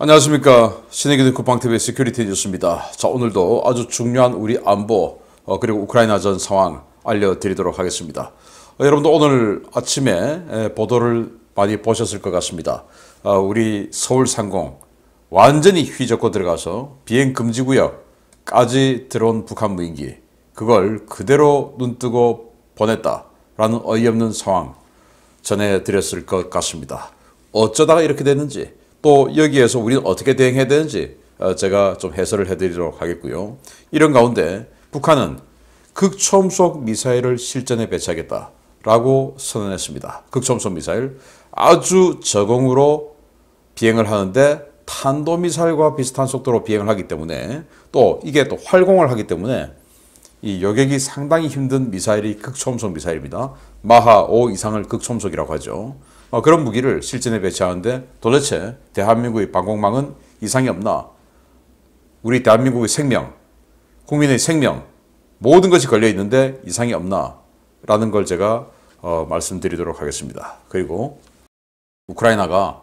안녕하십니까. 신의기는 국방TV의 시큐리티 뉴스입니다. 자, 오늘도 아주 중요한 우리 안보 그리고 우크라이나전 상황 알려드리도록 하겠습니다. 여러분도 오늘 아침에 보도를 많이 보셨을 것 같습니다. 우리 서울 상공 완전히 휘젓고 들어가서 비행 금지 구역까지 들어온 북한 무인기, 그걸 그대로 눈뜨고 보냈다라는 어이없는 상황 전해드렸을 것 같습니다. 어쩌다가 이렇게 됐는지, 또 여기에서 우리는 어떻게 대응해야 되는지 제가 좀 해설을 해드리도록 하겠고요. 이런 가운데 북한은 극초음속 미사일을 실전에 배치하겠다라고 선언했습니다. 극초음속 미사일 아주 저공으로 비행을 하는데 탄도미사일과 비슷한 속도로 비행을 하기 때문에, 또 이게 또 활공을 하기 때문에 이 요격이 상당히 힘든 미사일이 극초음속 미사일입니다. 마하 5 이상을 극초음속이라고 하죠. 그런 무기를 실전에 배치하는데 도대체 대한민국의 방공망은 이상이 없나? 우리 대한민국의 생명, 국민의 생명, 모든 것이 걸려 있는데 이상이 없나? 라는 걸 제가 말씀드리도록 하겠습니다. 그리고 우크라이나가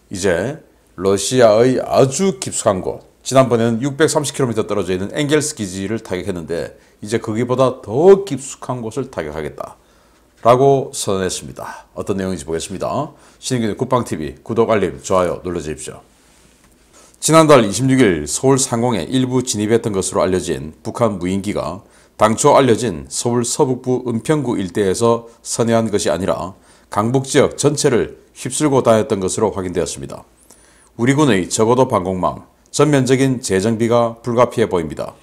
이제 러시아의 아주 깊숙한 곳, 지난번에는 630km 떨어져 있는 엥겔스 기지를 타격했는데 이제 거기보다 더 깊숙한 곳을 타격하겠다 라고 선언했습니다. 어떤 내용인지 보겠습니다. 신의균의 국방TV 구독, 알림, 좋아요 눌러주십시오. 지난달 26일 서울 상공에 일부 진입했던 것으로 알려진 북한 무인기가 당초 알려진 서울 서북부 은평구 일대에서 선회한 것이 아니라 강북지역 전체를 휩쓸고 다녔던 것으로 확인되었습니다. 우리 군의 적어도 방공망, 전면적인 재정비가 불가피해 보입니다.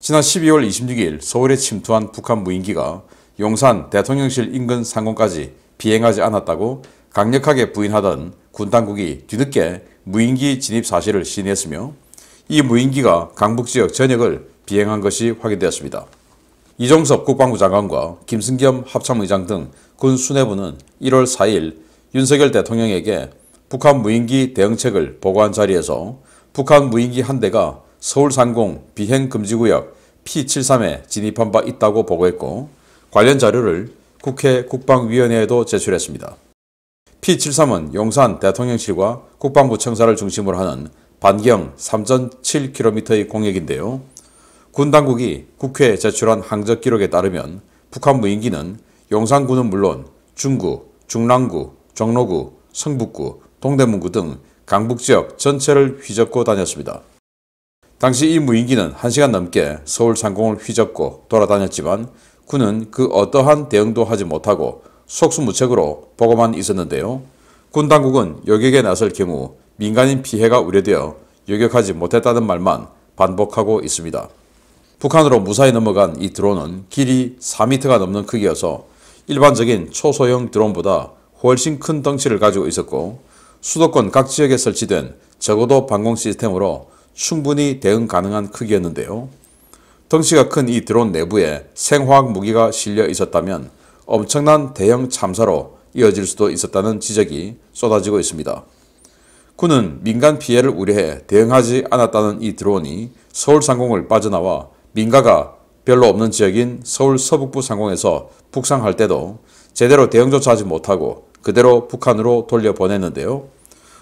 지난 12월 26일 서울에 침투한 북한 무인기가 용산 대통령실 인근 상공까지 비행하지 않았다고 강력하게 부인하던 군 당국이 뒤늦게 무인기 진입 사실을 시인했으며, 이 무인기가 강북지역 전역을 비행한 것이 확인되었습니다. 이종섭 국방부 장관과 김승겸 합참의장 등 군 수뇌부는 1월 4일 윤석열 대통령에게 북한 무인기 대응책을 보고한 자리에서 북한 무인기 한 대가 서울 상공 비행 금지구역 P73에 진입한 바 있다고 보고했고, 관련 자료를 국회 국방위원회에도 제출했습니다. P73은 용산 대통령실과 국방부 청사를 중심으로 하는 반경 3.7km의 공역인데요. 군 당국이 국회에 제출한 항적 기록에 따르면 북한 무인기는 용산구는 물론 중구, 중랑구, 종로구, 성북구, 동대문구 등 강북지역 전체를 휘젓고 다녔습니다. 당시 이 무인기는 1시간 넘게 서울 상공을 휘젓고 돌아다녔지만 군은 그 어떠한 대응도 하지 못하고 속수무책으로 보고만 있었는데요. 군 당국은 요격에 나설 경우 민간인 피해가 우려되어 요격하지 못했다는 말만 반복하고 있습니다. 북한으로 무사히 넘어간 이 드론은 길이 4m가 넘는 크기여서 일반적인 초소형 드론보다 훨씬 큰 덩치를 가지고 있었고, 수도권 각 지역에 설치된 적어도 방공 시스템으로 충분히 대응 가능한 크기였는데요. 덩치가 큰 이 드론 내부에 생화학 무기가 실려 있었다면 엄청난 대형 참사로 이어질 수도 있었다는 지적이 쏟아지고 있습니다. 군은 민간 피해를 우려해 대응하지 않았다는 이 드론이 서울 상공을 빠져나와 민가가 별로 없는 지역인 서울 서북부 상공에서 북상할 때도 제대로 대응조차 하지 못하고 그대로 북한으로 돌려보냈는데요.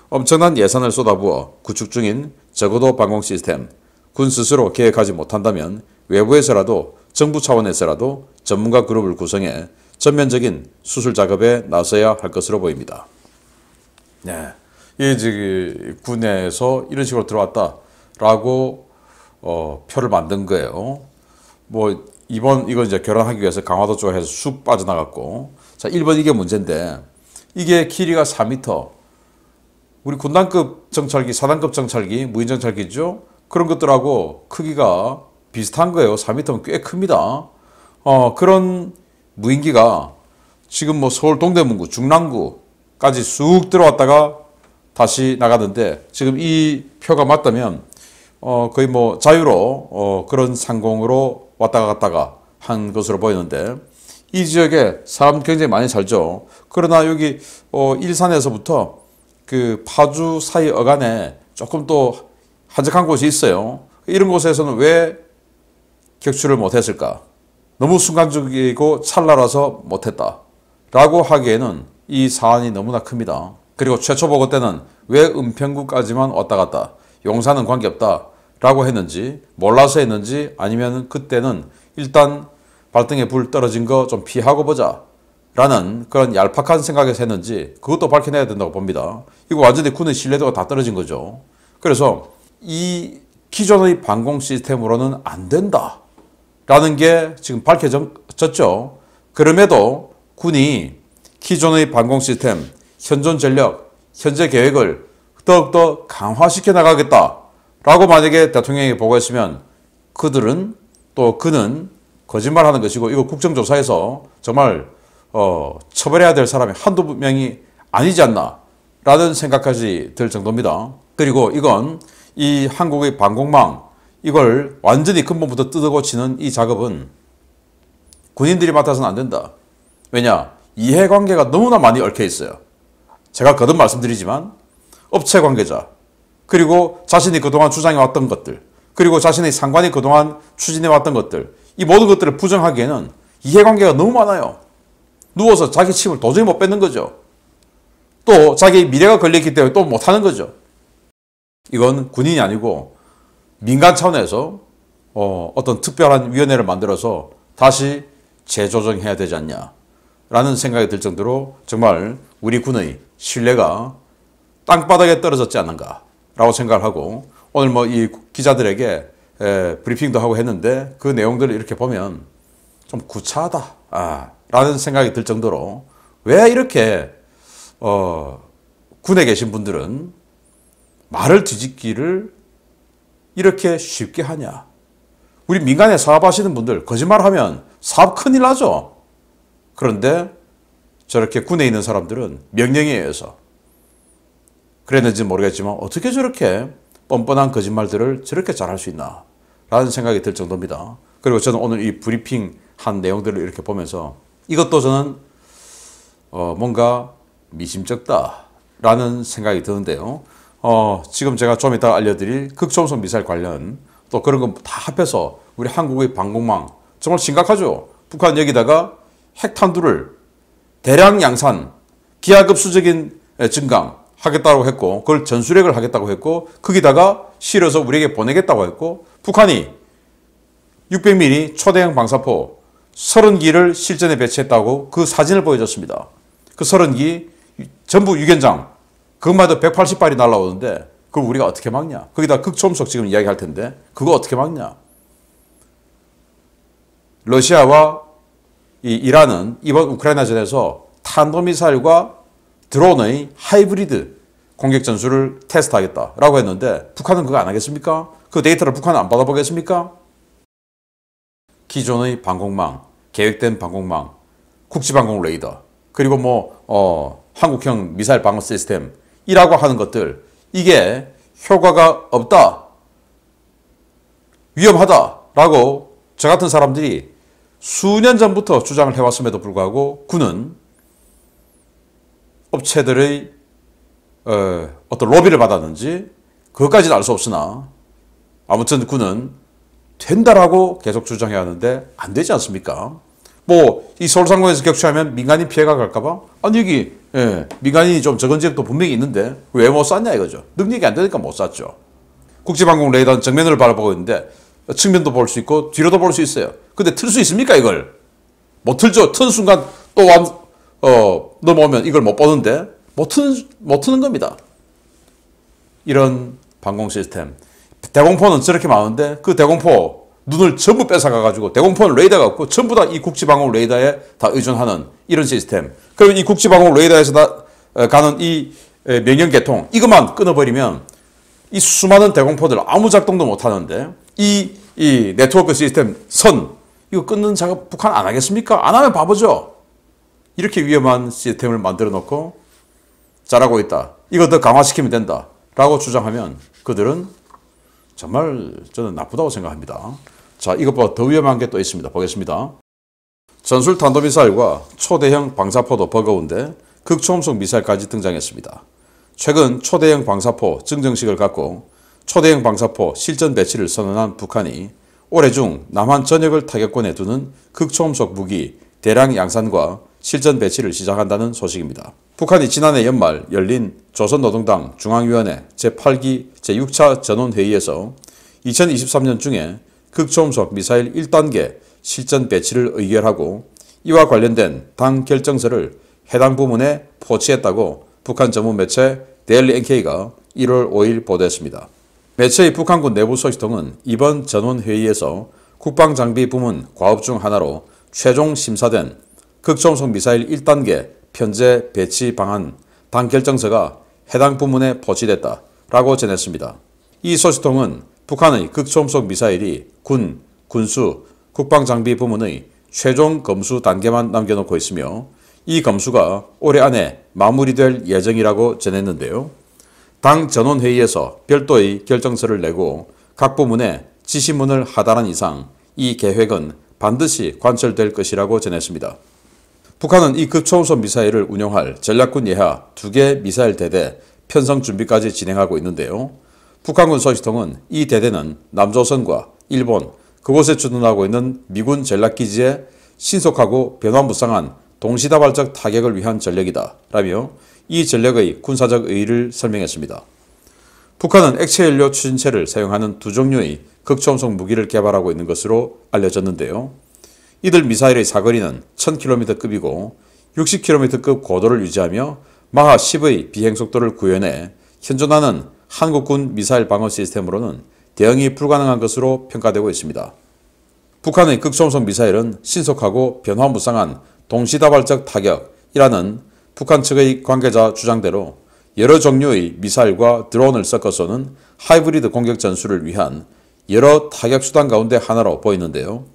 엄청난 예산을 쏟아부어 구축 중인 적어도 방공 시스템, 군 스스로 계획하지 못한다면 외부에서라도, 정부 차원에서라도 전문가 그룹을 구성해 전면적인 수술 작업에 나서야 할 것으로 보입니다. 네, 이 군에서 이런 식으로 들어왔다라고 표를 만든 거예요. 이건 이제 교란하기 위해서 강화도 쪽에서 쑥 빠져나갔고, 자, 1번 이게 문제인데, 이게 길이가 4m, 우리 군단급 정찰기, 사단급 정찰기, 무인 정찰기죠. 그런 것들하고 크기가 비슷한 거예요. 4m면 꽤 큽니다. 그런 무인기가 지금 서울 동대문구, 중랑구까지 쑥 들어왔다가 다시 나가는데, 지금 이 표가 맞다면 거의 자유로 그런 상공으로 왔다가 갔다가 한 것으로 보이는데, 이 지역에 사람 굉장히 많이 살죠. 그러나 여기 일산에서부터 그 파주 사이 어간에 조금 또 한적한 곳이 있어요. 이런 곳에서는 왜 격추를 못했을까? 너무 순간적이고 찰나라서 못했다 라고 하기에는 이 사안이 너무나 큽니다. 그리고 최초 보고 때는 왜 은평구까지만 왔다 갔다, 용산은 관계없다 라고 했는지, 몰라서 했는지, 아니면 그때는 일단 발등에 불 떨어진 거 좀 피하고 보자 라는 그런 얄팍한 생각에서 했는지 그것도 밝혀내야 된다고 봅니다. 이거 완전히 군의 신뢰도가 다 떨어진 거죠. 그래서 이 기존의 방공 시스템으로는 안 된다 라는 게 지금 밝혀졌죠. 그럼에도 군이 기존의 방공 시스템, 현존 전력, 현재 계획을 더욱더 강화시켜 나가겠다 라고 만약에 대통령이 보고했으면 그는 거짓말하는 것이고, 이거 국정조사에서 정말 처벌해야 될 사람이 한두 명이 아니지 않나 라는 생각까지 들 정도입니다. 그리고 이건 이 한국의 방공망, 이걸 완전히 근본부터 뜯어고치는 이 작업은 군인들이 맡아서는 안 된다. 왜냐? 이해관계가 너무나 많이 얽혀 있어요. 제가 거듭 말씀드리지만 업체 관계자, 그리고 자신이 그동안 주장해왔던 것들, 그리고 자신의 상관이 그동안 추진해왔던 것들, 이 모든 것들을 부정하기에는 이해관계가 너무 많아요. 누워서 자기 침을 도저히 못 뱉는 거죠. 또 자기 미래가 걸려있기 때문에 또 못하는 거죠. 이건 군인이 아니고 민간 차원에서 어떤 특별한 위원회를 만들어서 다시 재조정해야 되지 않냐 라는 생각이 들 정도로 정말 우리 군의 신뢰가 땅바닥에 떨어졌지 않는가 라고 생각을 하고, 오늘 뭐 이 기자들에게 브리핑도 하고 했는데 그 내용들을 이렇게 보면 좀 구차하다 라는 생각이 들 정도로, 왜 이렇게 군에 계신 분들은 말을 뒤집기를 이렇게 쉽게 하냐. 우리 민간에 사업하시는 분들 거짓말하면 사업 큰일 나죠. 그런데 저렇게 군에 있는 사람들은 명령에 의해서, 그랬는지 모르겠지만 어떻게 저렇게 뻔뻔한 거짓말들을 저렇게 잘할 수 있나 라는 생각이 들 정도입니다. 그리고 저는 오늘 이 브리핑 한 내용들을 이렇게 보면서 이것도 저는 뭔가 미심쩍다 라는 생각이 드는데요. 지금 제가 좀 이따 알려드릴 극초음속 미사일 관련 또 그런 거 다 합해서 우리 한국의 방공망 정말 심각하죠. 북한 여기다가 핵탄두를 대량 양산, 기하급수적인 증강 하겠다고 했고, 그걸 전술핵을 하겠다고 했고, 거기다가 실어서 우리에게 보내겠다고 했고, 북한이 600mm 초대형 방사포 30기를 실전에 배치했다고 그 사진을 보여줬습니다. 그 30기 전부 유견장, 그것만 해도 180발이 날라오는데 그걸 우리가 어떻게 막냐. 거기다 극초음속 지금 이야기할 텐데 그거 어떻게 막냐. 러시아와 이 이란은 이번 우크라이나전에서 탄도미사일과 드론의 하이브리드 공격 전술을 테스트하겠다라고 했는데 북한은 그거 안 하겠습니까? 그 데이터를 북한은 안 받아보겠습니까? 기존의 방공망, 계획된 방공망, 국지방공 레이더, 그리고 한국형 미사일 방어 시스템이라고 하는 것들, 이게 효과가 없다, 위험하다라고 저 같은 사람들이 수년 전부터 주장을 해왔음에도 불구하고 군은 업체들의 어떤 로비를 받았는지 그것까지는 알 수 없으나 아무튼 군은 된다라고 계속 주장해야 하는데 안 되지 않습니까? 이 서울상공에서 격추하면 민간인 피해가 갈까봐? 아니 여기 민간인이 좀 적은 지역도 분명히 있는데 왜 못 쐈냐 이거죠. 능력이 안 되니까 못 쐈죠. 국지방공 레이더는 정면을 바라보고 있는데 측면도 볼 수 있고 뒤로도 볼 수 있어요. 근데 틀 수 있습니까 이걸? 못 틀죠. 튼 순간 또 넘어오면 이걸 못 보는데 못 트는 겁니다. 이런 방공 시스템. 대공포는 저렇게 많은데 그 대공포 눈을 전부 뺏어가가지고 대공포는 레이더가 없고 전부 다 이 국지방공 레이더에 다 의존하는 이런 시스템. 그러면 이 국지방공 레이더에서 가는 이 명령계통 이것만 끊어버리면 이 수많은 대공포들 아무 작동도 못하는데 이 네트워크 시스템 선 이거 끊는 작업 북한 안 하겠습니까? 안 하면 바보죠. 이렇게 위험한 시스템을 만들어 놓고 잘하고 있다. 이거 더 강화시키면 된다. 라고 주장하면 그들은 정말 저는 나쁘다고 생각합니다. 자, 이것보다 더 위험한 게 또 있습니다. 보겠습니다. 전술 탄도미사일과 초대형 방사포도 버거운데 극초음속 미사일까지 등장했습니다. 최근 초대형 방사포 증정식을 갖고 초대형 방사포 실전 배치를 선언한 북한이 올해 중 남한 전역을 타격권에 두는 극초음속 무기 대량 양산과 실전 배치를 시작한다는 소식입니다. 북한이 지난해 연말 열린 조선노동당 중앙위원회 제8기 제6차 전원회의에서 2023년 중에 극초음속 미사일 1단계 실전 배치를 의결하고 이와 관련된 당 결정서를 해당 부문에 포치했다고 북한 전문 매체 데일리 NK가 1월 5일 보도했습니다. 매체의 북한군 내부 소식통은 이번 전원회의에서 국방장비 부문 과업 중 하나로 최종 심사된 극초음속 미사일 1단계 편제 배치 방안 당 결정서가 해당 부문에 포치됐다라고 전했습니다. 이 소식통은 북한의 극초음속 미사일이 군, 군수, 국방장비 부문의 최종 검수 단계만 남겨놓고 있으며 이 검수가 올해 안에 마무리될 예정이라고 전했는데요. 당 전원회의에서 별도의 결정서를 내고 각 부문에 지시문을 하달한 이상 이 계획은 반드시 관철될 것이라고 전했습니다. 북한은 이 극초음속 미사일을 운용할 전략군 예하 2개 미사일 대대 편성 준비까지 진행하고 있는데요. 북한군 소식통은 이 대대는 남조선과 일본, 그곳에 주둔하고 있는 미군 전략기지에 신속하고 변화무쌍한 동시다발적 타격을 위한 전력이다 라며 이 전력의 군사적 의의를 설명했습니다. 북한은 액체연료 추진체를 사용하는 두 종류의 극초음속 무기를 개발하고 있는 것으로 알려졌는데요. 이들 미사일의 사거리는 1000km급이고 60km급 고도를 유지하며 마하 10의 비행속도를 구현해 현존하는 한국군 미사일 방어 시스템으로는 대응이 불가능한 것으로 평가되고 있습니다. 북한의 극초음속 미사일은 신속하고 변화무쌍한 동시다발적 타격이라는 북한 측의 관계자 주장대로 여러 종류의 미사일과 드론을 섞어 쏘는 하이브리드 공격 전술을 위한 여러 타격 수단 가운데 하나로 보이는데요.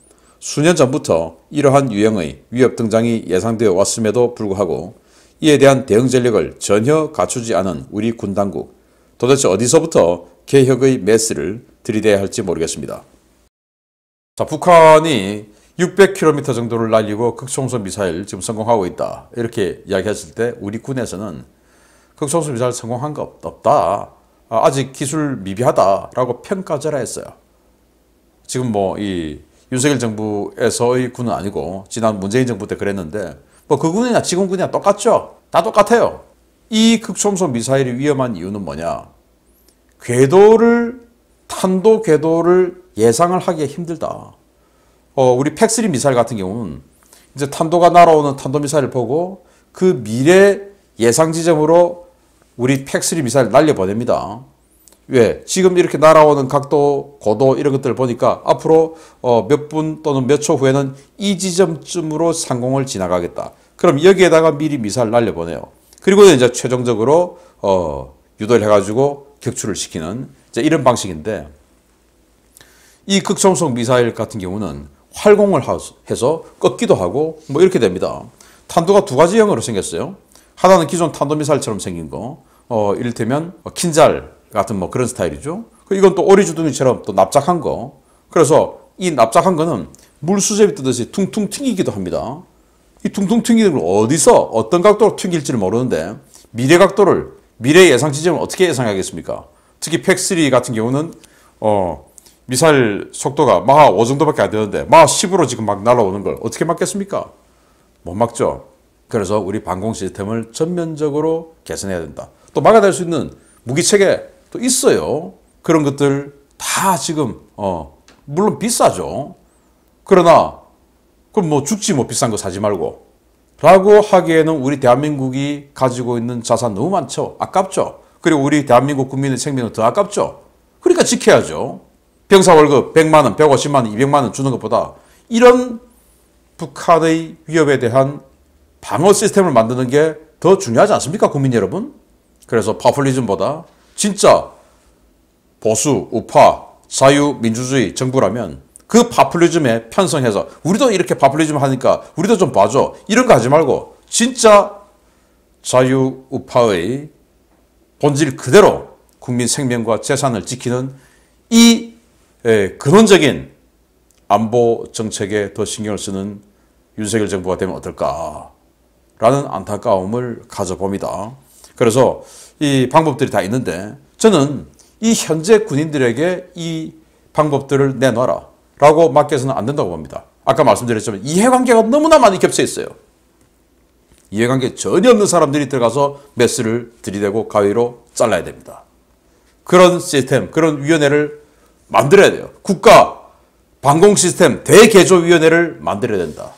수년 전부터 이러한 유형의 위협 등장이 예상되어 왔음에도 불구하고 이에 대한 대응 전력을 전혀 갖추지 않은 우리 군 당국, 도대체 어디서부터 개혁의 메스를 들이대야 할지 모르겠습니다. 자, 북한이 600km 정도를 날리고 극초음속 미사일 지금 성공하고 있다 이렇게 이야기했을 때 우리 군에서는 극초음속 미사일 성공한 거 없다, 아직 기술 미비하다라고 평가절하 했어요. 지금 뭐 이 윤석열 정부에서의 군은 아니고 지난 문재인 정부 때 그랬는데 뭐 그 군이나 지금 군이나 똑같죠. 다 똑같아요. 이 극초음속 미사일이 위험한 이유는 뭐냐? 탄도 궤도를 예상을 하기가 힘들다. 우리 팩3 미사일 같은 경우는 이제 탄도가 날아오는 탄도미사일을 보고 그 미래 예상 지점으로 우리 팩3 미사일 날려보냅니다. 왜? 지금 이렇게 날아오는 각도, 고도 이런 것들을 보니까 앞으로 몇 분 또는 몇 초 후에는 이 지점쯤으로 상공을 지나가겠다. 그럼 여기에다가 미리 미사일 날려보내요. 그리고 이제 최종적으로 유도를 해가지고 격추를 시키는 이제 이런 방식인데 이 극초음속 미사일 같은 경우는 활공을 해서 꺾기도 하고 뭐 이렇게 됩니다. 탄도가 두 가지형으로 생겼어요. 하나는 기존 탄도미사일처럼 생긴 거, 이를테면 킨잘 같은 뭐 그런 스타일이죠. 이건 또 오리주둥이처럼 또 납작한 거. 그래서 이 납작한 거는 물수제비 뜨듯이 퉁퉁 튕기기도 합니다. 이 퉁퉁 튕기는 걸 어디서 어떤 각도로 튕길지를 모르는데 미래 예상 지점을 어떻게 예상하겠습니까? 특히 팩3 같은 경우는 미사일 속도가 마하 5 정도밖에 안 되는데 마하 10으로 지금 막 날아오는 걸 어떻게 막겠습니까? 못 막죠. 그래서 우리 방공 시스템을 전면적으로 개선해야 된다. 또 막아낼 수 있는 무기체계 또 있어요. 그런 것들 다 지금 물론 비싸죠. 그러나 그럼 뭐 죽지 뭐 비싼 거 사지 말고 라고 하기에는 우리 대한민국이 가지고 있는 자산 너무 많죠. 아깝죠. 그리고 우리 대한민국 국민의 생명은 더 아깝죠. 그러니까 지켜야죠. 병사 월급 100만 원, 150만 원, 200만 원 주는 것보다 이런 북한의 위협에 대한 방어 시스템을 만드는 게 더 중요하지 않습니까, 국민 여러분? 그래서 파퓰리즘보다 진짜 보수, 우파, 자유, 민주주의 정부라면 그 파퓰리즘에 편성해서 우리도 이렇게 파퓰리즘 하니까 우리도 좀 봐줘. 이런 거 하지 말고 진짜 자유, 우파의 본질 그대로 국민 생명과 재산을 지키는 이 근원적인 안보 정책에 더 신경을 쓰는 윤석열 정부가 되면 어떨까라는 안타까움을 가져봅니다. 그래서 이 방법들이 다 있는데 저는 이 현재 군인들에게 이 방법들을 내놔라 라고 맡겨서는 안 된다고 봅니다. 아까 말씀드렸지만 이해관계가 너무나 많이 겹쳐 있어요. 이해관계 전혀 없는 사람들이 들어가서 메스를 들이대고 가위로 잘라야 됩니다. 그런 시스템, 그런 위원회를 만들어야 돼요. 국가 방공 시스템 대개조위원회를 만들어야 된다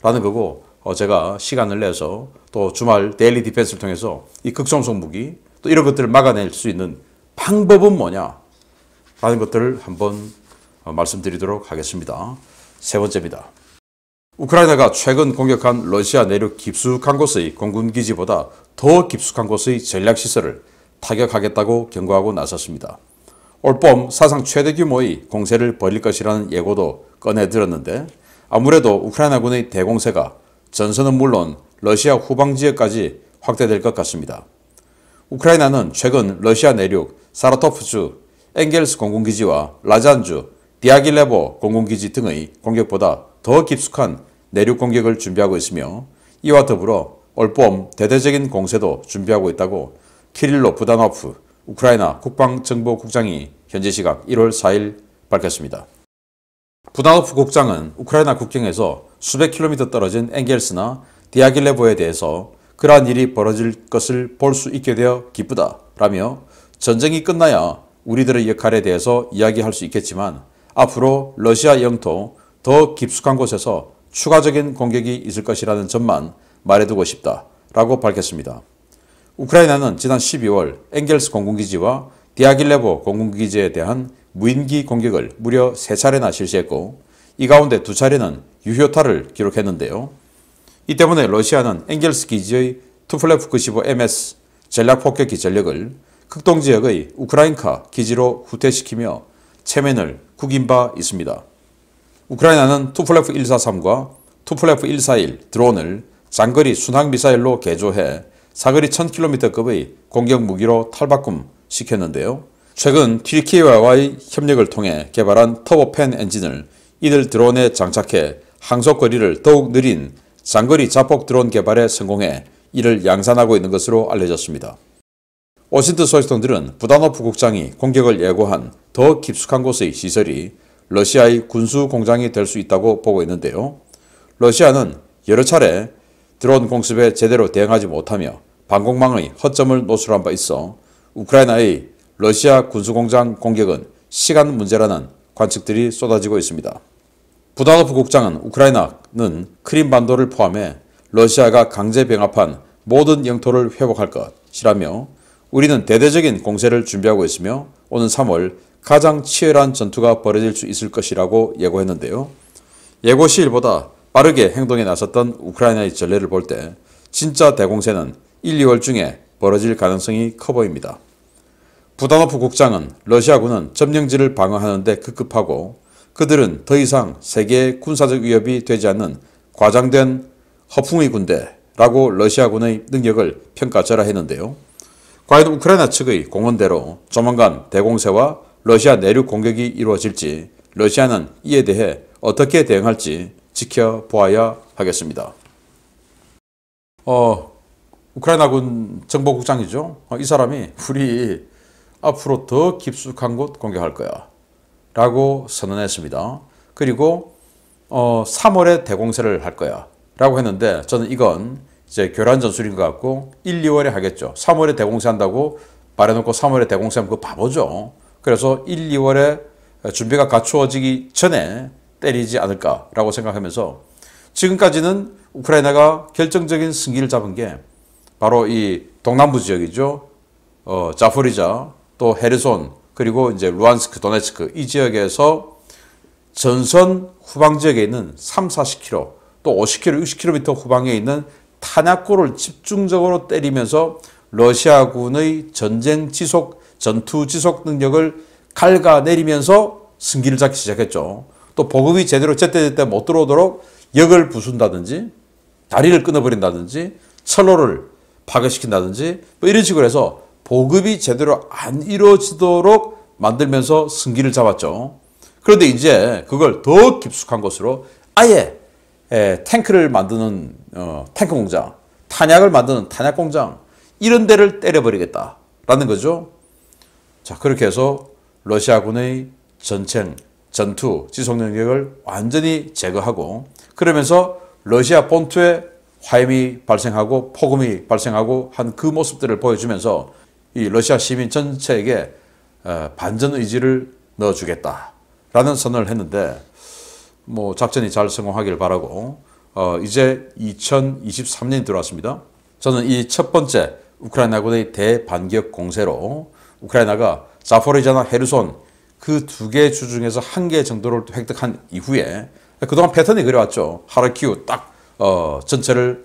라는 거고, 제가 시간을 내서 또 주말 데일리 디펜스를 통해서 이 극초음속 무기 또 이런 것들을 막아낼 수 있는 방법은 뭐냐 라는 것들을 한번 말씀드리도록 하겠습니다. 세 번째입니다. 우크라이나가 최근 공격한 러시아 내륙 깊숙한 곳의 공군기지보다 더 깊숙한 곳의 전략시설을 타격하겠다고 경고하고 나섰습니다. 올봄 사상 최대 규모의 공세를 벌일 것이라는 예고도 꺼내들었는데, 아무래도 우크라이나군의 대공세가 전선은 물론 러시아 후방 지역까지 확대될 것 같습니다. 우크라이나는 최근 러시아 내륙 사라토프주 엥겔스 공군기지와 라잔주 디아길레보 공군기지 등의 공격보다 더 깊숙한 내륙 공격을 준비하고 있으며, 이와 더불어 올봄 대대적인 공세도 준비하고 있다고 키릴로 부다노프 우크라이나 국방정보국장이 현지 시각 1월 4일 밝혔습니다. 부다노프 국장은 우크라이나 국경에서 수백 킬로미터 떨어진 엥겔스나 디아길레보에 대해서 그러한 일이 벌어질 것을 볼 수 있게 되어 기쁘다라며, 전쟁이 끝나야 우리들의 역할에 대해서 이야기할 수 있겠지만 앞으로 러시아 영토 더 깊숙한 곳에서 추가적인 공격이 있을 것이라는 점만 말해두고 싶다라고 밝혔습니다. 우크라이나는 지난 12월 엥겔스 공군기지와 디아길레보 공군기지에 대한 무인기 공격을 무려 3차례나 실시했고, 이 가운데 2차례는 유효타를 기록했는데요. 이 때문에 러시아는 엥겔스 기지의 투플레프 95MS 전략폭격기 전력을 극동지역의 우크라인카 기지로 후퇴시키며 체면을 구긴 바 있습니다. 우크라이나는 투플레프 143과 투플레프 141 드론을 장거리 순항미사일로 개조해 사거리 1000km급의 공격 무기로 탈바꿈 시켰는데요. 최근 튀르키예와의 협력을 통해 개발한 터보팬 엔진을 이들 드론에 장착해 항속거리를 더욱 느린 장거리 자폭 드론 개발에 성공해 이를 양산하고 있는 것으로 알려졌습니다. 워싱턴 소식통들은 부다노프 국장이 공격을 예고한 더 깊숙한 곳의 시설이 러시아의 군수 공장이 될 수 있다고 보고 있는데요. 러시아는 여러 차례 드론 공습에 제대로 대응하지 못하며 방공망의 허점을 노출한 바 있어 우크라이나의 러시아 군수공장 공격은 시간 문제라는 관측들이 쏟아지고 있습니다. 부다노프 국장은 우크라이나는 크림반도를 포함해 러시아가 강제 병합한 모든 영토를 회복할 것이라며, 우리는 대대적인 공세를 준비하고 있으며 오는 3월 가장 치열한 전투가 벌어질 수 있을 것이라고 예고했는데요. 예고 시일보다 빠르게 행동에 나섰던 우크라이나의 전례를 볼 때 진짜 대공세는 1, 2월 중에 벌어질 가능성이 커 보입니다. 부다노프 국장은 러시아군은 점령지를 방어하는 데 급급하고 그들은 더 이상 세계의 군사적 위협이 되지 않는 과장된 허풍의 군대라고 러시아군의 능력을 평가절하했는데요. 과연 우크라이나 측의 공언대로 조만간 대공세와 러시아 내륙 공격이 이루어질지, 러시아는 이에 대해 어떻게 대응할지 지켜보아야 하겠습니다. 우크라이나군 정보국장이죠. 이 사람이 우리 앞으로 더 깊숙한 곳 공격할 거야 라고 선언했습니다. 그리고 3월에 대공세를 할 거야 라고 했는데, 저는 이건 이제 교란 전술인 것 같고 1, 2월에 하겠죠. 3월에 대공세한다고 말해놓고 3월에 대공세하면 그거 바보죠. 그래서 1, 2월에 준비가 갖추어지기 전에 때리지 않을까라고 생각하면서, 지금까지는 우크라이나가 결정적인 승기를 잡은 게 바로 이 동남부 지역이죠. 자포리자, 또 헤르손, 그리고 이제 루안스크, 도네츠크 이 지역에서 전선 후방 지역에 있는 3, 40km, 또 50km, 60km 후방에 있는 탄약고를 집중적으로 때리면서 러시아군의 전쟁 지속, 전투 지속 능력을 갉아내리면서 승기를 잡기 시작했죠. 또 보급이 제대로 제때제때 못 들어오도록 역을 부순다든지 다리를 끊어버린다든지 철로를 파괴시킨다든지 뭐 이런 식으로 해서 보급이 제대로 안 이루어지도록 만들면서 승기를 잡았죠. 그런데 이제 그걸 더 깊숙한 곳으로 아예 탱크를 만드는 탱크 공장, 탄약을 만드는 탄약 공장 이런 데를 때려버리겠다라는 거죠. 자, 그렇게 해서 러시아군의 전투 지속 능력을 완전히 제거하고, 그러면서 러시아 본토에 화염이 발생하고 폭음이 발생하고 한 그 모습들을 보여주면서 이 러시아 시민 전체에게 반전 의지를 넣어주겠다라는 선언을 했는데 뭐 작전이 잘 성공하길 바라고 이제 2023년이 들어왔습니다. 저는 이 첫 번째 우크라이나군의 대반격 공세로 우크라이나가 자포리자나 헤르손 그 두 개 주 중에서 한 개 정도를 획득한 이후에 그동안 패턴이 그래왔죠. 하르키우 딱 전체를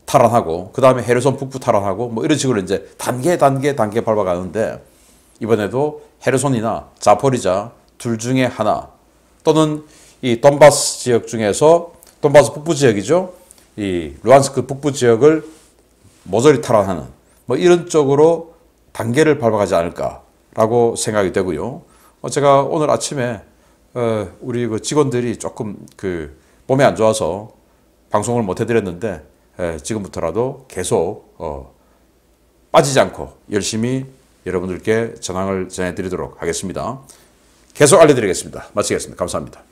탈환하고 그 다음에 헤르손 북부 탈환하고 뭐 이런 식으로 이제 단계 밟아가는데 이번에도 헤르손이나 자포리자 둘 중에 하나 또는 이 돈바스 지역 중에서 돈바스 북부 지역이죠. 이 루안스크 북부 지역을 모조리 탈환하는 뭐 이런 쪽으로 단계를 밟아가지 않을까라고 생각이 되고요. 제가 오늘 아침에 우리 그 직원들이 조금 그 몸이 안 좋아서 방송을 못 해드렸는데 지금부터라도 계속 빠지지 않고 열심히 여러분들께 전황을 전해드리도록 하겠습니다. 계속 알려드리겠습니다. 마치겠습니다. 감사합니다.